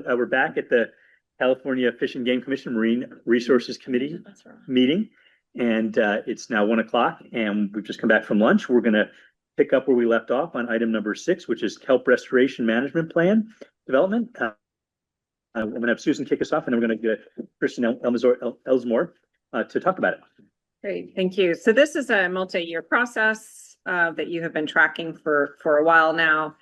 We're back at the California Fish and Game Commission Marine Resources Committee meeting, and it's now 1 o'clock, and we've just come back from lunch. We're going to pick up where we left off on item number 6, which is kelp restoration management plan development. I'm going to have Susan kick us off, and then we're going to get Kristen Elsmore to talk about it. Great, thank you. So this is a multi-year process that you have been tracking for a while now.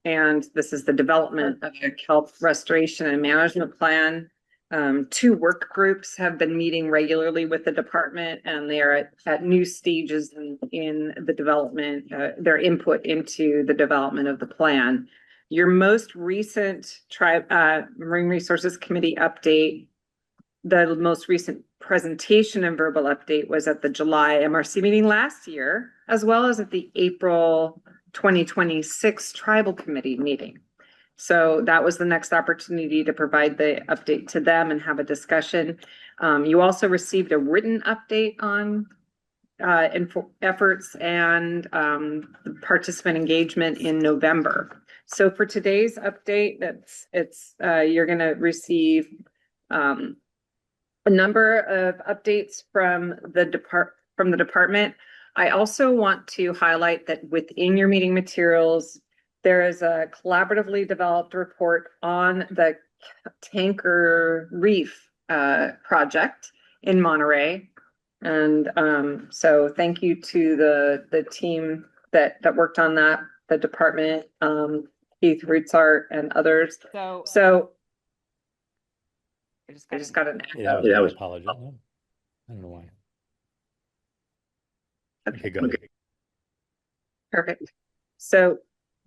And this is the development of a kelp restoration and management plan. 2 work groups have been meeting regularly with the department, and they are at new stages in the development, their input into the development of the plan. Your most recent Marine Resources Committee update, the most recent presentation and verbal update was at the July MRC meeting last year, as well as at the April 2026 Tribal Committee meeting. So that was the next opportunity to provide the update to them and have a discussion. You also received a written update on efforts and participant engagement in November. So for today's update, you're going to receive a number of updates from the department. I also want to highlight that within your meeting materials, there is a collaboratively developed report on the Tanker Reef project in Monterey. And so thank you to the team that worked on that, the department, Keith Rootsart and others. So I just got an echo. Yeah, I was apologize. I don't know why. Okay, go ahead. Perfect. So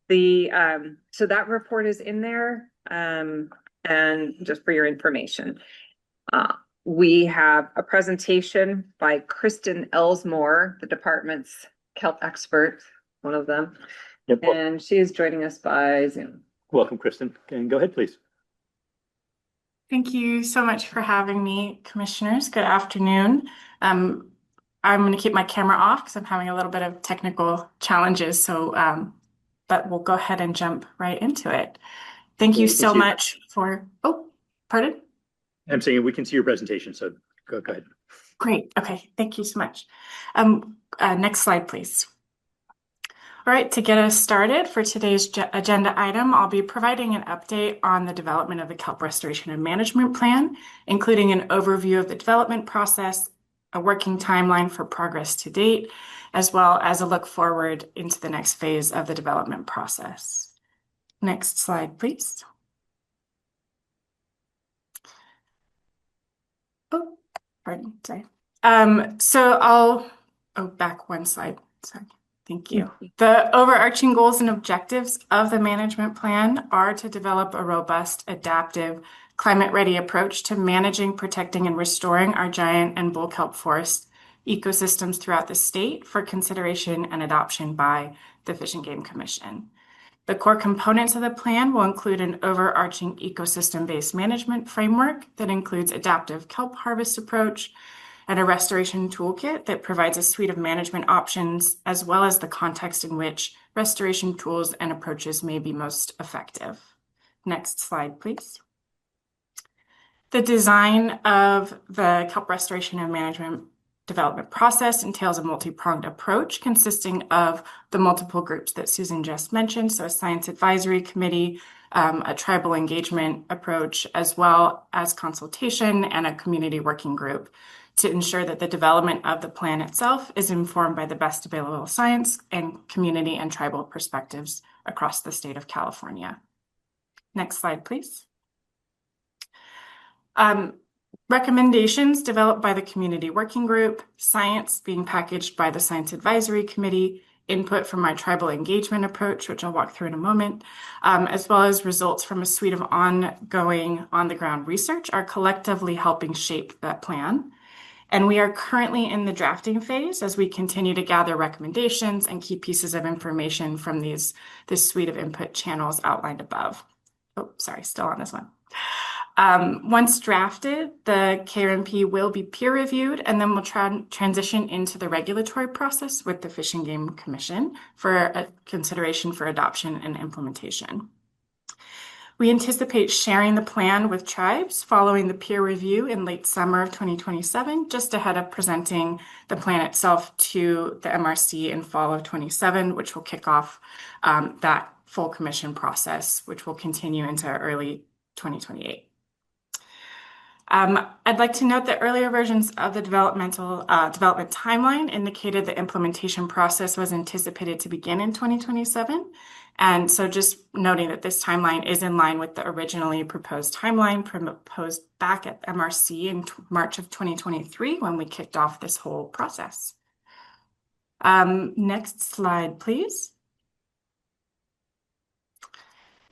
so that report is in there, and just for your information, we have a presentation by Kristen Elsmore, the department's kelp expert, one of them. Yep. And she is joining us by Zoom. Welcome, Kristen. And go ahead, please. Thank you so much for having me, commissioners. Good afternoon. I'm going to keep my camera off because I'm having a little bit of technical challenges. So, but we'll go ahead and jump right into it. Thank you so much for, oh, pardon? I'm saying we can see your presentation, so go ahead. Great. Okay. Thank you so much. Next slide, please. All right, to get us started for today's agenda item, I'll be providing an update on the development of the kelp restoration and management plan, including an overview of the development process, a working timeline for progress to date, as well as a look forward into the next phase of the development process. Next slide, please. Oh, pardon, sorry. Back one slide, sorry. Thank you. The overarching goals and objectives of the management plan are to develop a robust, adaptive, climate-ready approach to managing, protecting, and restoring our giant and bull kelp forest ecosystems throughout the state for consideration and adoption by the Fish and Game Commission. The core components of the plan will include an overarching ecosystem-based management framework that includes adaptive kelp harvest approach, and a restoration toolkit that provides a suite of management options, as well as the context in which restoration tools and approaches may be most effective. Next slide, please. The design of the kelp restoration and management development process entails a multi-pronged approach consisting of the multiple groups that Susan just mentioned, so a science advisory committee, a tribal engagement approach, as well as consultation and a community working group, to ensure that the development of the plan itself is informed by the best available science and community and tribal perspectives across the state of California. Next slide, please. Recommendations developed by the community working group, science being packaged by the science advisory committee, input from our tribal engagement approach, which I'll walk through in a moment, as well as results from a suite of ongoing on-the-ground research are collectively helping shape that plan. And we are currently in the drafting phase as we continue to gather recommendations and key pieces of information from this suite of input channels outlined above. Oh, sorry, still on this one. Once drafted, the KRMP will be peer reviewed, and then we'll transition into the regulatory process with the Fish and Game Commission for a consideration for adoption and implementation. We anticipate sharing the plan with tribes following the peer review in late summer of 2027, just ahead of presenting the plan itself to the MRC in fall of 27, which will kick off that full commission process, which will continue into early 2028. I'd like to note that earlier versions of the development timeline indicated the implementation process was anticipated to begin in 2027. And so just noting that this timeline is in line with the originally proposed timeline proposed back at MRC in March of 2023 when we kicked off this whole process. Next slide, please.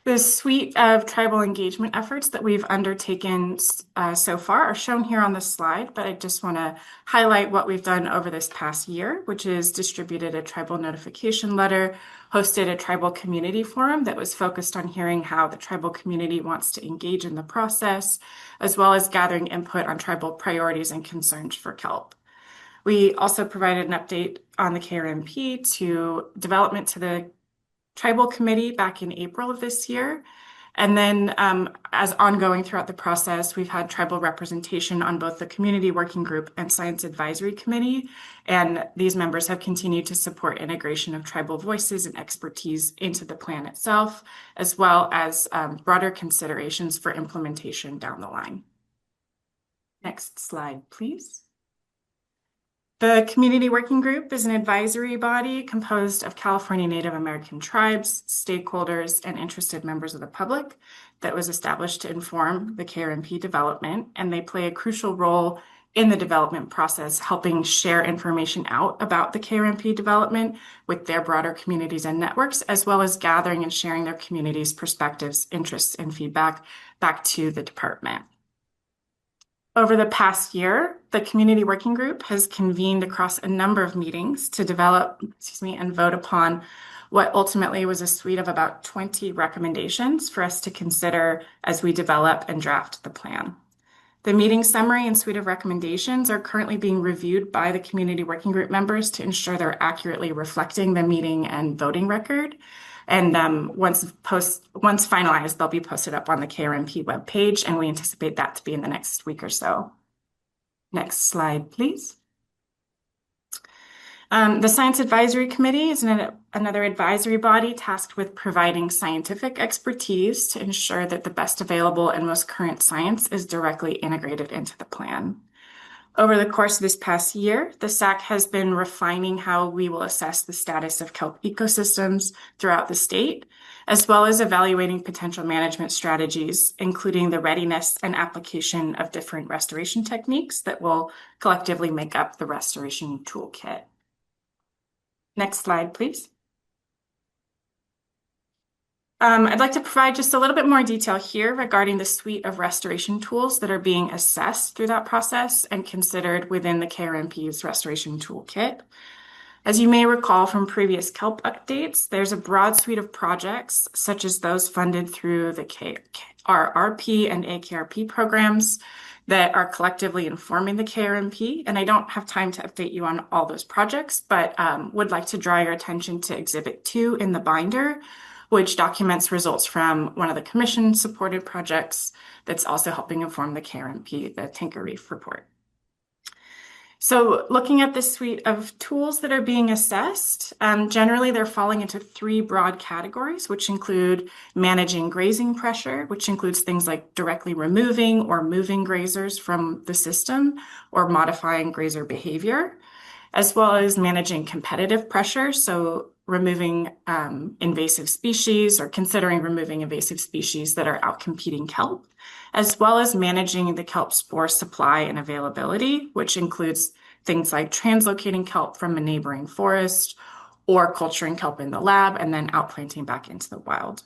The suite of tribal engagement efforts that we've undertaken so far are shown here on the slide, but I just want to highlight what we've done over this past year, which is distributed a tribal notification letter, hosted a tribal community forum that was focused on hearing how the tribal community wants to engage in the process, as well as gathering input on tribal priorities and concerns for Kelp. We also provided an update on the KRMP to development to the Tribal Committee back in April of this year. And then as ongoing throughout the process, we've had tribal representation on both the Community Working Group and Science Advisory Committee. And these members have continued to support integration of tribal voices and expertise into the plan itself, as well as broader considerations for implementation down the line. Next slide, please. The Community Working Group is an advisory body composed of California Native American tribes, stakeholders, and interested members of the public that was established to inform the KRMP development, and they play a crucial role in the development process, helping share information out about the KRMP development with their broader communities and networks, as well as gathering and sharing their communities' perspectives, interests, and feedback back to the department. Over the past year, the Community Working Group has convened across a number of meetings to develop, and vote upon what ultimately was a suite of about 20 recommendations for us to consider as we develop and draft the plan. The meeting summary and suite of recommendations are currently being reviewed by the Community Working Group members to ensure they're accurately reflecting the meeting and voting record. And once finalized, they'll be posted up on the KRMP webpage, and we anticipate that to be in the next week or so. Next slide, please. The Science Advisory Committee is another advisory body tasked with providing scientific expertise to ensure that the best available and most current science is directly integrated into the plan. Over the course of this past year, the SAC has been refining how we will assess the status of kelp ecosystems throughout the state, as well as evaluating potential management strategies, including the readiness and application of different restoration techniques that will collectively make up the restoration toolkit. Next slide, please. I'd like to provide just a little bit more detail here regarding the suite of restoration tools that are being assessed through that process and considered within the KRMP's restoration toolkit. As you may recall from previous Kelp updates, there's a broad suite of projects, such as those funded through the RRP and AKRP programs that are collectively informing the KRMP. And I don't have time to update you on all those projects, but would like to draw your attention to Exhibit 2 in the binder, which documents results from one of the commission-supported projects that's also helping inform the KRMP, the Tinker Reef report. So looking at this suite of tools that are being assessed, generally they're falling into three broad categories, which include managing grazing pressure, which includes things like directly removing or moving grazers from the system or modifying grazer behavior, as well as managing competitive pressure, so removing invasive species or considering removing invasive species that are outcompeting kelp, as well as managing the kelp spore supply and availability, which includes things like translocating kelp from a neighboring forest or culturing kelp in the lab and then outplanting back into the wild.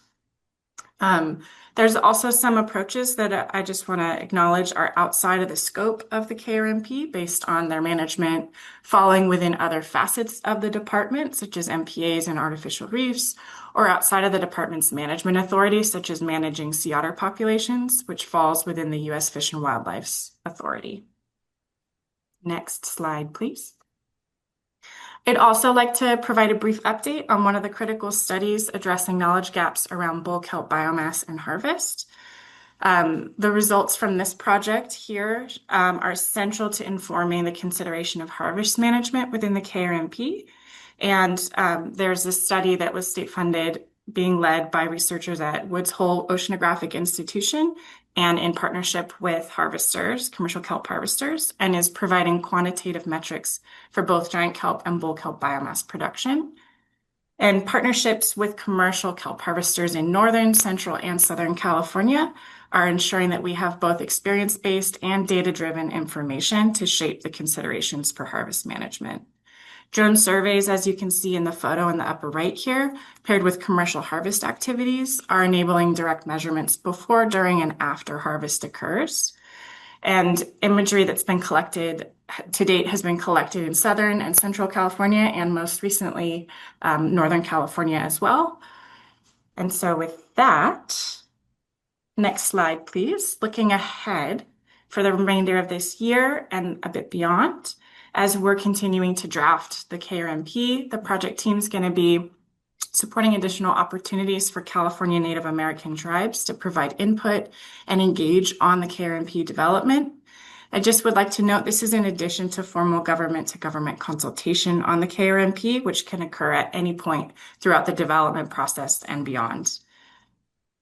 There's also some approaches that I just want to acknowledge are outside of the scope of the KRMP based on their management falling within other facets of the department, such as MPAs and artificial reefs, or outside of the department's management authority, such as managing sea otter populations, which falls within the U.S. Fish and Wildlife Authority. Next slide, please. I'd also like to provide a brief update on one of the critical studies addressing knowledge gaps around bull kelp biomass and harvest. The results from this project here are central to informing the consideration of harvest management within the KRMP. And there's a study that was state funded being led by researchers at Woods Hole Oceanographic Institution and in partnership with harvesters, commercial kelp harvesters, and is providing quantitative metrics for both giant kelp and bull kelp biomass production. And partnerships with commercial kelp harvesters in Northern, Central, and Southern California are ensuring that we have both experience-based and data-driven information to shape the considerations for harvest management. Drone surveys, as you can see in the photo in the upper right here, paired with commercial harvest activities, are enabling direct measurements before, during, and after harvest occurs. And imagery that's been collected to date has been collected in Southern and Central California, and most recently, Northern California as well. And so with that, next slide, please. Looking ahead for the remainder of this year and a bit beyond, as we're continuing to draft the KRMP, the project team is going to be supporting additional opportunities for California Native American tribes to provide input and engage on the KRMP development. I just would like to note this is in addition to formal government-to-government consultation on the KRMP, which can occur at any point throughout the development process and beyond.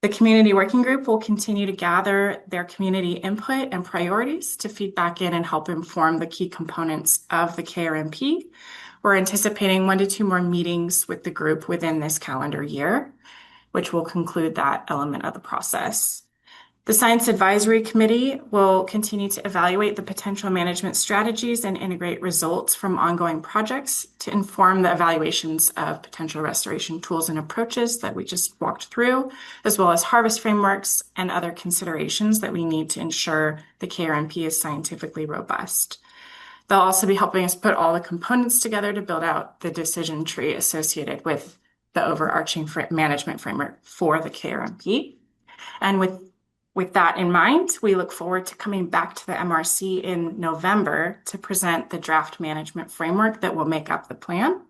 The community working group will continue to gather their community input and priorities to feed back in and help inform the key components of the KRMP. We're anticipating 1 to 2 more meetings with the group within this calendar year, which will conclude that element of the process. The Science Advisory Committee will continue to evaluate the potential management strategies and integrate results from ongoing projects to inform the evaluations of potential restoration tools and approaches that we just walked through, as well as harvest frameworks and other considerations that we need to ensure the KRMP is scientifically robust. They'll also be helping us put all the components together to build out the decision tree associated with the overarching management framework for the KRMP. And with that in mind, we look forward to coming back to the MRC in November to present the draft management framework that will make up the plan.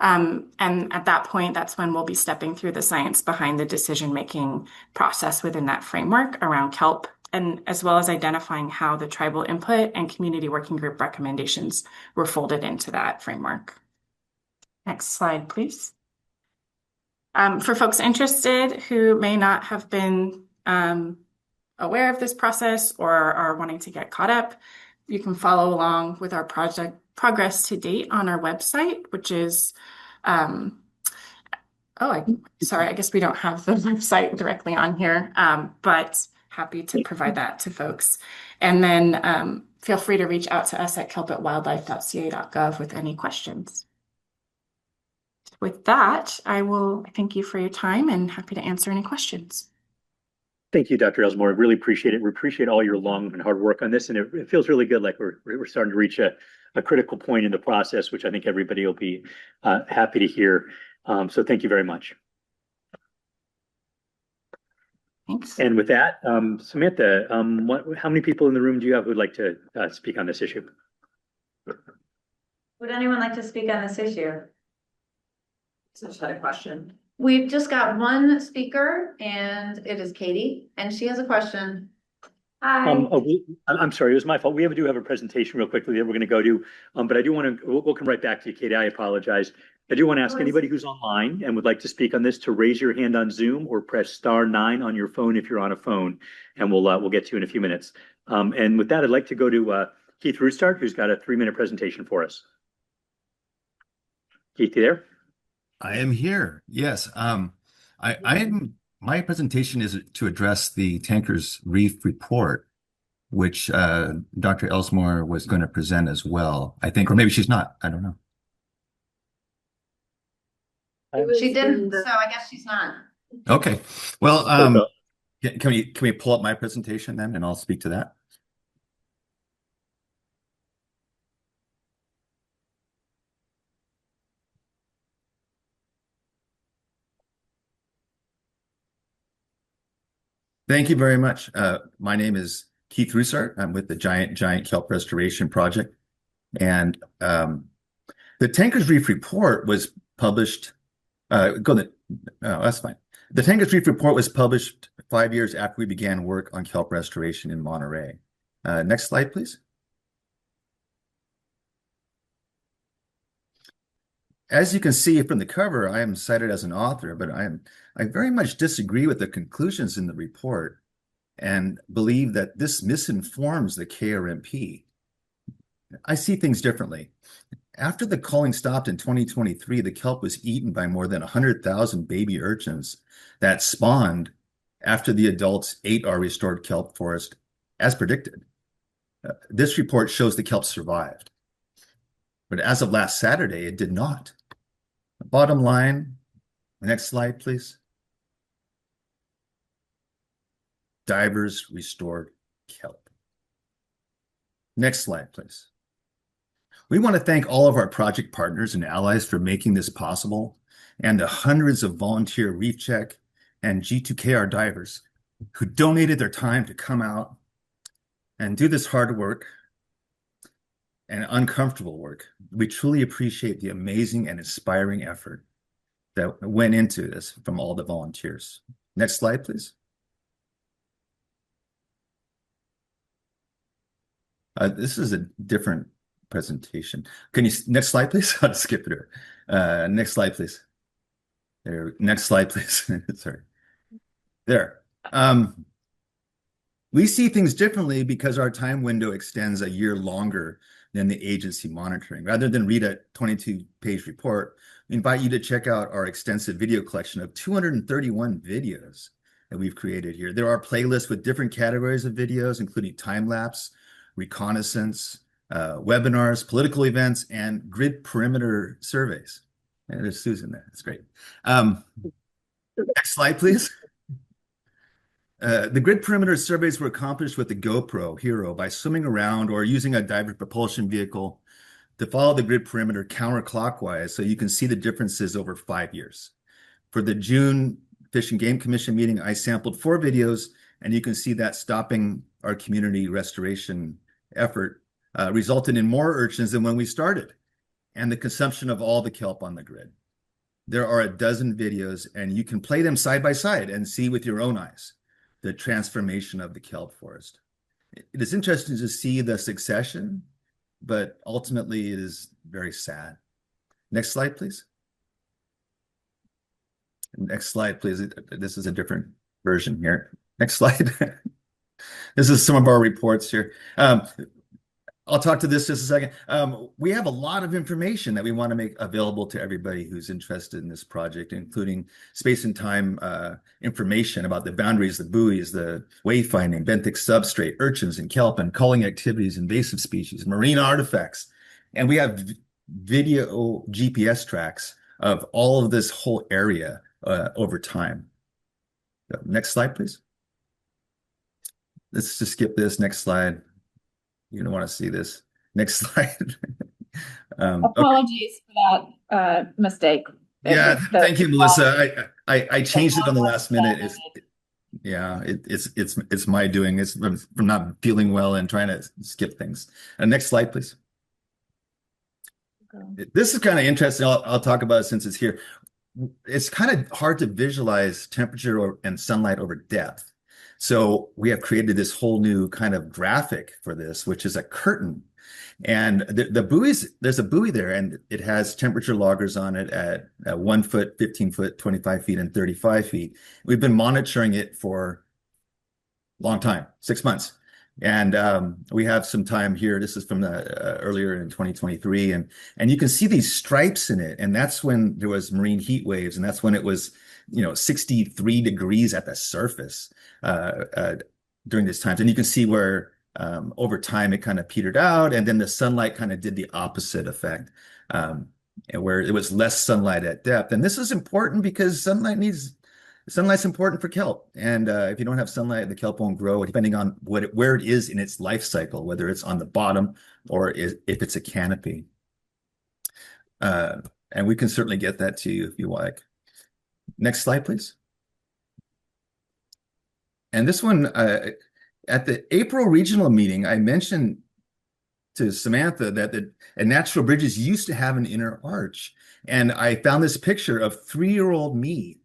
And at that point, that's when we'll be stepping through the science behind the decision-making process within that framework around kelp, and as well as identifying how the tribal input and community working group recommendations were folded into that framework. Next slide, please. For folks interested who may not have been aware of this process or are wanting to get caught up, you can follow along with our project progress to date on our website, which is, sorry, I guess we don't have the website directly on here, but happy to provide that to folks. And then feel free to reach out to us at kelp@wildlife.ca.gov with any questions. With that, I will thank you for your time and happy to answer any questions. Thank you, Dr. Elsmore. I really appreciate it. We appreciate all your long and hard work on this. And it feels really good, like we're starting to reach a critical point in the process, which I think everybody will be happy to hear. So thank you very much. Thanks. And with that, Samantha, how many people in the room do you have who'd like to speak on this issue? Would anyone like to speak on this issue? Just had a question. We've just got one speaker and it is Katie and she has a question. Hi. I'm sorry, it was my fault. We do have a presentation real quickly that we're going to go to, but I do want to, we'll come right back to you, Katie. I apologize. I do want to ask anybody who's online and would like to speak on this to raise your hand on Zoom or press *9 on your phone if you're on a phone, and we'll get to you in a few minutes. And with that, I'd like to go to Keith Rustart, who's got a 3-minute presentation for us. Keith, you there? I am here. Yes. My presentation is to address the Tankers Reef report, which Dr. Elsmore was going to present as well, I think, or maybe she's not. I don't know. She didn't, so I guess she's not. Okay. Well, can we pull up my presentation then, and I'll speak to that? Thank you very much. My name is Keith Rustart. I'm with the Giant Kelp Restoration Project. And The Tankers Reef report was published. That's fine. The Tankers Reef report was published 5 years after we began work on kelp restoration in Monterey. Next slide, please. As you can see from the cover, I am cited as an author, but I very much disagree with the conclusions in the report and believe that this misinforms the KRMP. I see things differently. After the culling stopped in 2023, the kelp was eaten by more than 100,000 baby urchins that spawned after the adults ate our restored kelp forest, as predicted. This report shows the kelp survived. But as of last Saturday, it did not. Bottom line, next slide, please. Divers restored kelp. Next slide, please. We want to thank all of our project partners and allies for making this possible, and the hundreds of volunteer Reef Check and G2KR divers who donated their time to come out and do this hard work and uncomfortable work. We truly appreciate the amazing and inspiring effort that went into this from all the volunteers. Next slide, please. This is a different presentation. Can you, next slide, please? I'll just skip it. Next slide, please. There, next slide, please. Sorry. There. We see things differently because our time window extends a year longer than the agency monitoring. Rather than read a 22-page report, we invite you to check out our extensive video collection of 231 videos that we've created here. There are playlists with different categories of videos, including time-lapse, reconnaissance, webinars, political events, and grid perimeter surveys. And there's Susan there. That's great. Next slide, please. The grid perimeter surveys were accomplished with the GoPro Hero by swimming around or using a diver propulsion vehicle to follow the grid perimeter counterclockwise so you can see the differences over 5 years. For the June Fish and Game Commission meeting, I sampled 4 videos, and you can see that stopping our community restoration effort resulted in more urchins than when we started, and the consumption of all the kelp on the grid. There are a dozen videos, and you can play them side by side and see with your own eyes the transformation of the kelp forest. It is interesting to see the succession, but ultimately it is very sad. Next slide, please. Next slide, please. This is a different version here. Next slide. This is some of our reports here. I'll talk to this just a second. We have a lot of information that we want to make available to everybody who's interested in this project, including space and time information about the boundaries, the buoys, the wayfinding, benthic substrate, urchins and kelp, and culling activities, invasive species, marine artifacts. And we have video GPS tracks of all of this whole area over time. So, next slide, please. Let's just skip this. Next slide. You don't want to see this. Next slide. Apologies for that mistake. Yeah, thank you, Melissa. I changed it on the last minute. It's my doing. It's from not feeling well and trying to skip things. Next slide, please. This is kind of interesting. I'll talk about it since it's here. It's kind of hard to visualize temperature and sunlight over depth. So we have created this whole new kind of graphic for this, which is a curtain. And the buoys, there's a buoy there, and it has temperature loggers on it at 1 foot, 15 foot, 25 feet, and 35 feet. We've been monitoring it for a long time, 6 months. And we have some time here. This is from the earlier in 2023. And you can see these stripes in it. And that's when there was marine heat waves. And that's when it was, 63 degrees at the surface during this time. And you can see where over time it kind of petered out. And then the sunlight kind of did the opposite effect, and where it was less sunlight at depth. And this is important because sunlight's important for kelp. And if you don't have sunlight, the kelp won't grow, depending on where it is in its life cycle, whether it's on the bottom or if it's a canopy. And we can certainly get that to you if you like. Next slide, please. And this one, at the April regional meeting, I mentioned to Samantha that natural bridges used to have an inner arch. And I found this picture of 3-year-old me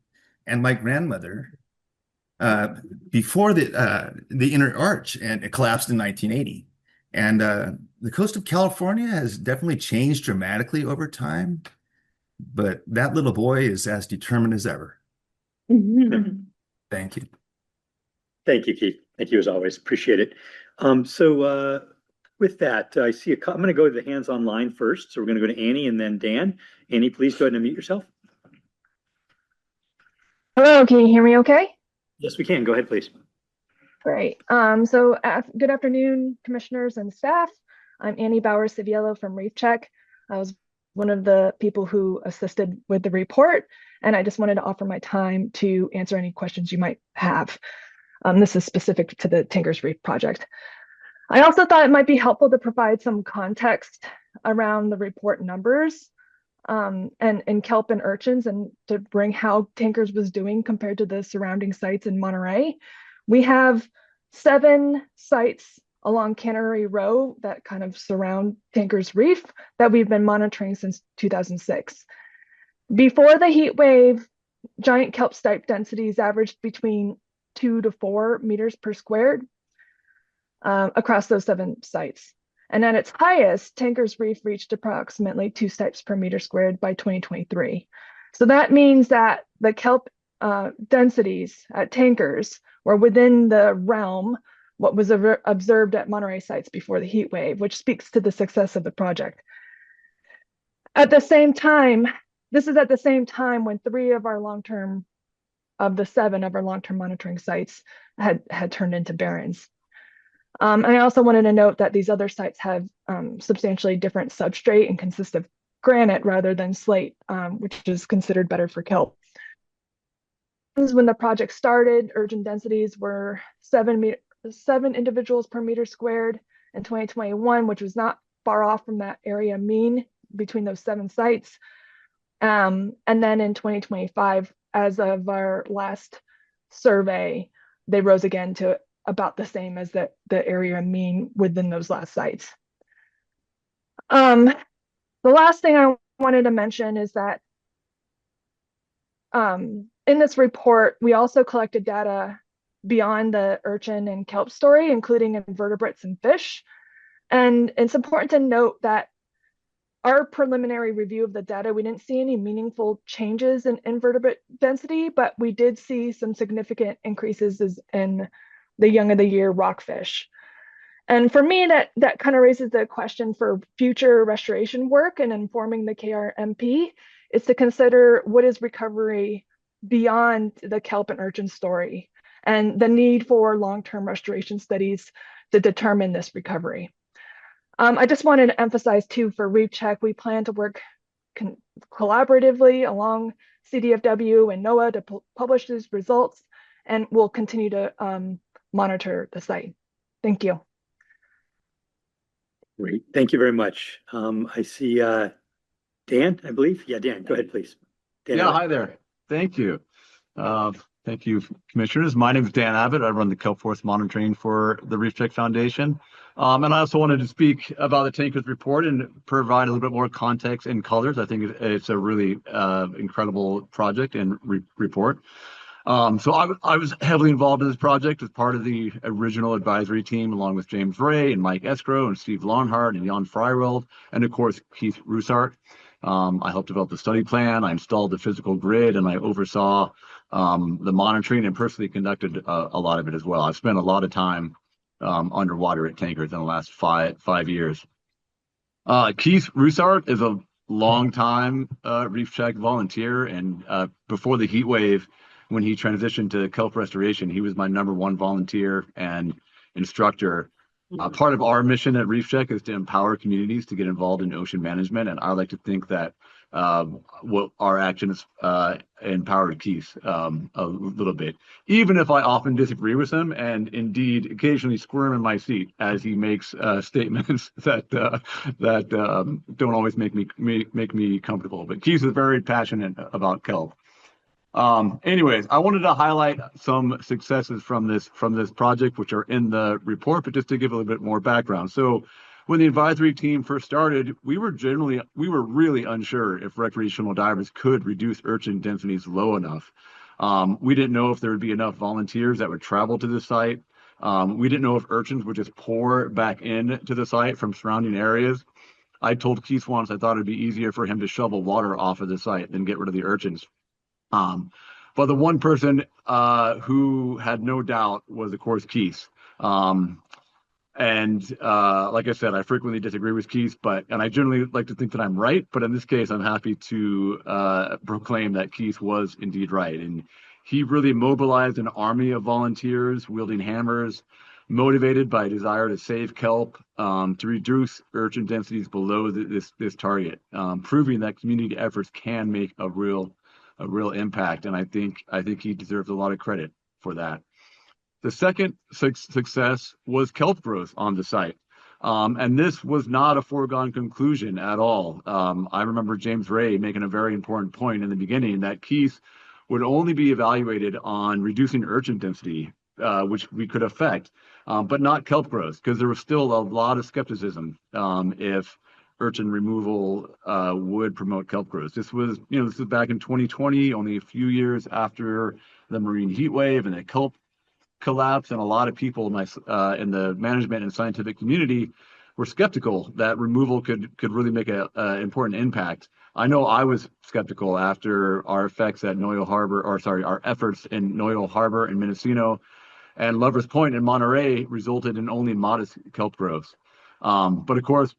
and my grandmother before the inner arch, and it collapsed in 1980. And the coast of California has definitely changed dramatically over time, but that little boy is as determined as ever. Thank you. Thank you, Keith. Thank you as always. Appreciate it. So with that, I see I'm going to go to the hands online first. So we're going to go to Annie and then Dan. Annie, please go ahead and unmute yourself. Hello, can you hear me okay? Yes, we can. Go ahead, please. Great. Good afternoon, commissioners and staff. I'm Annie Bauer-Civiello from Reef Check. I was one of the people who assisted with the report, and I just wanted to offer my time to answer any questions you might have. This is specific to the Tinker's Reef project. I also thought it might be helpful to provide some context around the report numbers and kelp and urchins, and to bring how Tinker's was doing compared to the surrounding sites in Monterey. We have 7 sites along Cannery Row that kind of surround Tinker's Reef that we've been monitoring since 2006. Before the heat wave, giant kelp stipe densities averaged between 2 to 4 meters per squared across those 7 sites. And at its highest, Tinker's Reef reached approximately 2 stipes per meter squared by 2023. So that means that the kelp densities at Tinker's were within the realm what was observed at Monterey sites before the heat wave, which speaks to the success of the project. At the same time, this is at the same time when 3 of our long-term, of the 7 of our long-term monitoring sites had turned into barrens. And I also wanted to note that these other sites have substantially different substrate and consist of granite rather than slate, which is considered better for kelp. When the project started, urchin densities were 7 individuals per meter squared in 2021, which was not far off from that area mean between those 7 sites. And then in 2025, as of our last survey, they rose again to about the same as the area mean within those last sites. The last thing I wanted to mention is that in this report, we also collected data beyond the urchin and kelp story, including invertebrates and fish. And it's important to note that our preliminary review of the data, we didn't see any meaningful changes in invertebrate density, but we did see some significant increases in the young of the year rockfish. And for me, that kind of raises the question for future restoration work and informing the KRMP is to consider what is recovery beyond the kelp and urchin story, and the need for long-term restoration studies to determine this recovery. I just wanted to emphasize too, for Reef Check, we plan to work collaboratively along CDFW and NOAA to publish these results, and we'll continue to monitor the site. Thank you. Great. Thank you very much. I see Dan, I believe. Yeah, Dan, go ahead, please. Dan, yeah, hi there. Thank you. Thank you, commissioners. My name is Dan Abbott. I run the kelp forest monitoring for the Reef Check Foundation. And I also wanted to speak about the Tinker's report and provide a little bit more context and colors. I think it's a really incredible project and report. So I was heavily involved in this project as part of the original advisory team, along with James Ray and Mike Escrow and Steve Lonhart and Jan Freywald, and of course, Keith Russart. I helped develop the study plan. I installed the physical grid, and I oversaw the monitoring and personally conducted a lot of it as well. I've spent a lot of time underwater at Tankers in the last five years. Keith Russart is a longtime Reef Check volunteer, and before the heat wave, when he transitioned to kelp restoration, he was my #1 volunteer and instructor. Part of our mission at Reef Check is to empower communities to get involved in ocean management, and I like to think that what our actions empowered Keith a little bit, even if I often disagree with him and indeed occasionally squirm in my seat as he makes statements that don't always make me comfortable. But Keith is very passionate about kelp. Anyways, I wanted to highlight some successes from this project, which are in the report, but just to give a little bit more background. So when the advisory team first started, we were really unsure if recreational divers could reduce urchin densities low enough. We didn't know if there would be enough volunteers that would travel to the site. We didn't know if urchins would just pour back into the site from surrounding areas. I told Keith once I thought it'd be easier for him to shovel water off of the site than get rid of the urchins. But the one person who had no doubt was, of course, Keith. Like I said, I frequently disagree with Keith, and I generally like to think that I'm right. But in this case, I'm happy to proclaim that Keith was indeed right. And he really mobilized an army of volunteers wielding hammers, motivated by a desire to save kelp, to reduce urchin densities below this target, proving that community efforts can make a real impact. And I think he deserves a lot of credit for that. The second success was kelp growth on the site. And this was not a foregone conclusion at all. I remember James Ray making a very important point in the beginning that Keith would only be evaluated on reducing urchin density, which we could affect, but not kelp growth, because there was still a lot of skepticism if urchin removal would promote kelp growth. This was back in 2020, only a few years after the marine heat wave and the kelp collapse, and a lot of people in the management and scientific community were skeptical that removal could really make an important impact. I know I was skeptical after our efforts in Noyo Harbor and Mendocino and Lover's Point in Monterey resulted in only modest kelp growth. But of course,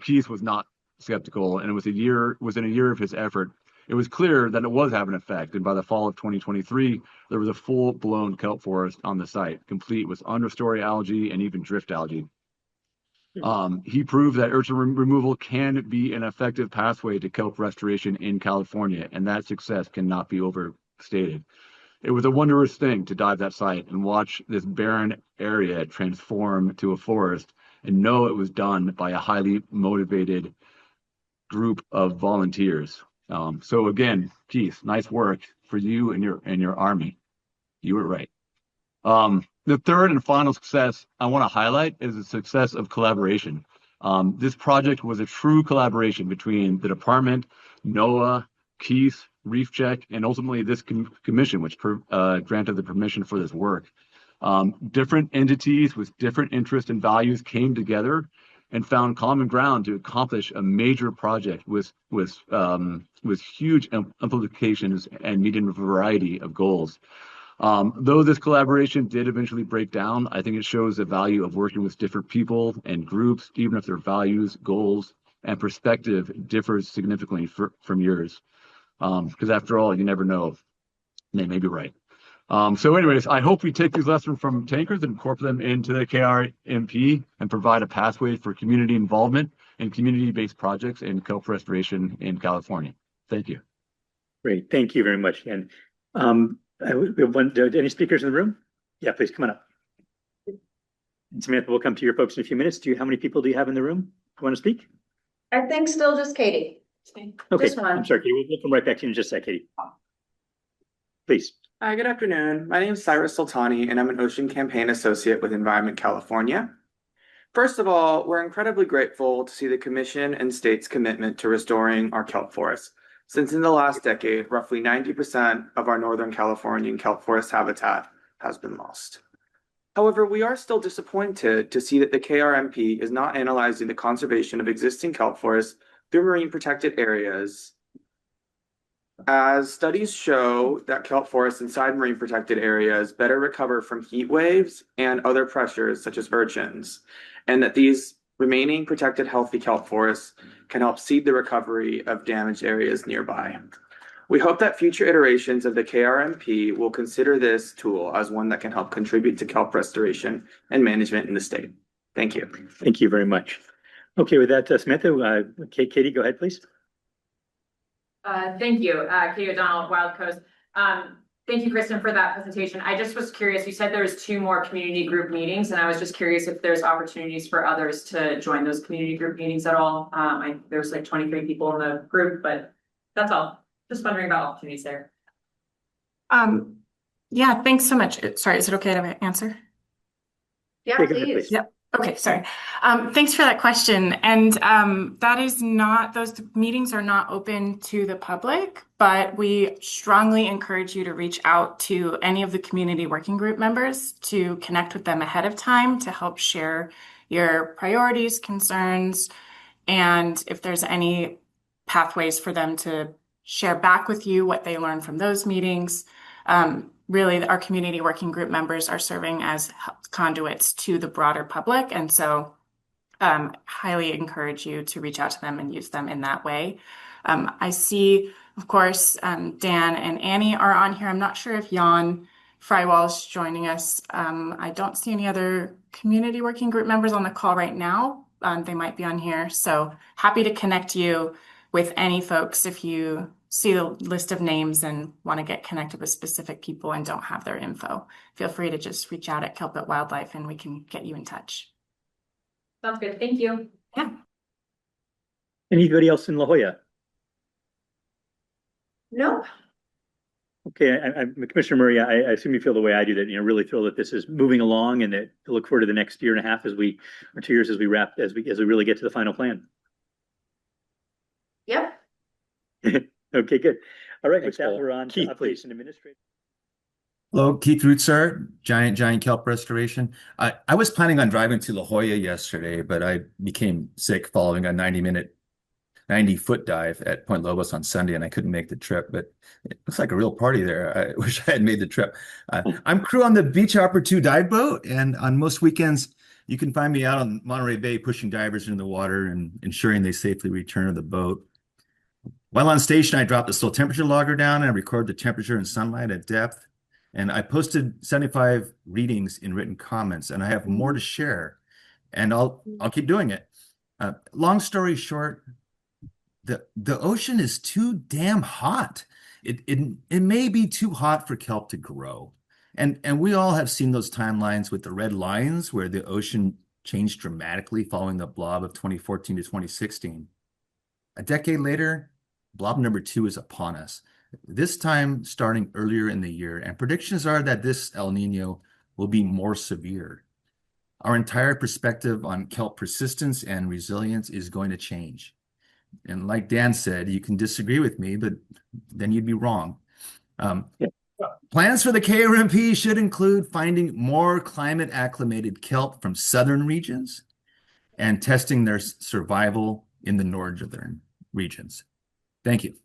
Keith was not skeptical, and it was within a year of his effort, it was clear that it was having an effect. And by the fall of 2023, there was a full-blown kelp forest on the site, complete with understory algae and even drift algae. He proved that urchin removal can be an effective pathway to kelp restoration in California, and that success cannot be overstated. It was a wondrous thing to dive that site and watch this barren area transform to a forest, and know it was done by a highly motivated group of volunteers. So again, Keith, nice work for you and your army. You were right. The third and final success I want to highlight is the success of collaboration. This project was a true collaboration between the department, NOAA, Keith, Reef Check, and ultimately this commission, which granted the permission for this work. Different entities with different interests and values came together and found common ground to accomplish a major project with huge implications and meeting a variety of goals. Though this collaboration did eventually break down, I think it shows the value of working with different people and groups, even if their values, goals, and perspective differs significantly from yours. Because after all, you never know, they may be right. So anyways, I hope we take these lessons from tankers and incorporate them into the KRMP and provide a pathway for community involvement in community-based projects in kelp restoration in California. Thank you. Great. Thank you very much, Ken. Any speakers in the room? Yeah, please come on up. And Samantha, we'll come to your folks in a few minutes. How many people do you have in the room who want to speak? I think still just Katie. Okay, Just one. I'm sorry, Katie. We'll come right back to you in just a sec, Katie. Please. Good afternoon. My name is Cyrus Sultani, and I'm an Ocean Campaign Associate with Environment California. First of all, we're incredibly grateful to see the Commission and state's commitment to restoring our kelp forests, since in the last decade, roughly 90% of our Northern Californian kelp forest habitat has been lost. However, we are still disappointed to see that the KRMP is not analyzing the conservation of existing kelp forests through marine protected areas, as studies show that kelp forests inside marine protected areas better recover from heat waves and other pressures such as urchins, and that these remaining protected healthy kelp forests can help seed the recovery of damaged areas nearby. We hope that future iterations of the KRMP will consider this tool as one that can help contribute to kelp restoration and management in the state. Thank you. Thank you very much. Okay, with that, Samantha, Katie, go ahead, please. Thank you, Katie O'Donnell, Wild Coast. Thank you, Kristen, for that presentation. I just was curious, you said there was 2 more community group meetings, and I was just curious if there's opportunities for others to join those community group meetings at all. There's like 23 people in the group, but that's all. Just wondering about opportunities there. Yeah, thanks so much. Sorry, is it okay to answer? Yeah, Take it, please. Yep. Okay, sorry. Thanks for that question. And that is not, those meetings are not open to the public, but we strongly encourage you to reach out to any of the community working group members to connect with them ahead of time to help share your priorities, concerns, and if there's any pathways for them to share back with you what they learned from those meetings. Really, our community working group members are serving as conduits to the broader public. And so highly encourage you to reach out to them and use them in that way. I see, of course, Dan and Annie are on here. I'm not sure if Jan Frywall is joining us. I don't see any other community working group members on the call right now. They might be on here. So happy to connect you with any folks if you see the list of names and want to get connected with specific people and don't have their info. Feel free to just reach out at Kelp at Wildlife and we can get you in touch. Sounds good. Thank you. Yeah. Anybody else in La Jolla? No. Okay, Commissioner Murray, I assume you feel the way I do, that, really feel that this is moving along and that to look forward to the next year and a half or 2 years as we really get to the final plan. Yep. Okay, good. All right, Thanks, with that, Paul. we're on to Keith, updates please. and administrative. Hello, Keith Rootsart, Giant Kelp Restoration. I was planning on driving to La Jolla yesterday, but I became sick following a 90-foot dive at Point Lobos on Sunday, and I couldn't make the trip, but it looks like a real party there. I wish I had made the trip. I'm crew on the Beach Hopper 2 dive boat, and on most weekends, you can find me out on Monterey Bay pushing divers into the water and ensuring they safely return to the boat. While on station, I dropped the soil temperature logger down and I record the temperature and sunlight at depth. And I posted 75 readings in written comments, and I have more to share, and I'll keep doing it. Long story short, the ocean is too damn hot. It may be too hot for kelp to grow. And we all have seen those timelines with the red lines where the ocean changed dramatically following the blob of 2014 to 2016. A decade later, blob number 2 is upon us. This time starting earlier in the year, and predictions are that this El Nino will be more severe. Our entire perspective on kelp persistence and resilience is going to change. And like Dan said, you can disagree with me, but then you'd be wrong. Plans for the KRMP should include finding more climate acclimated kelp from southern regions and testing their survival in the northern regions. Thank you.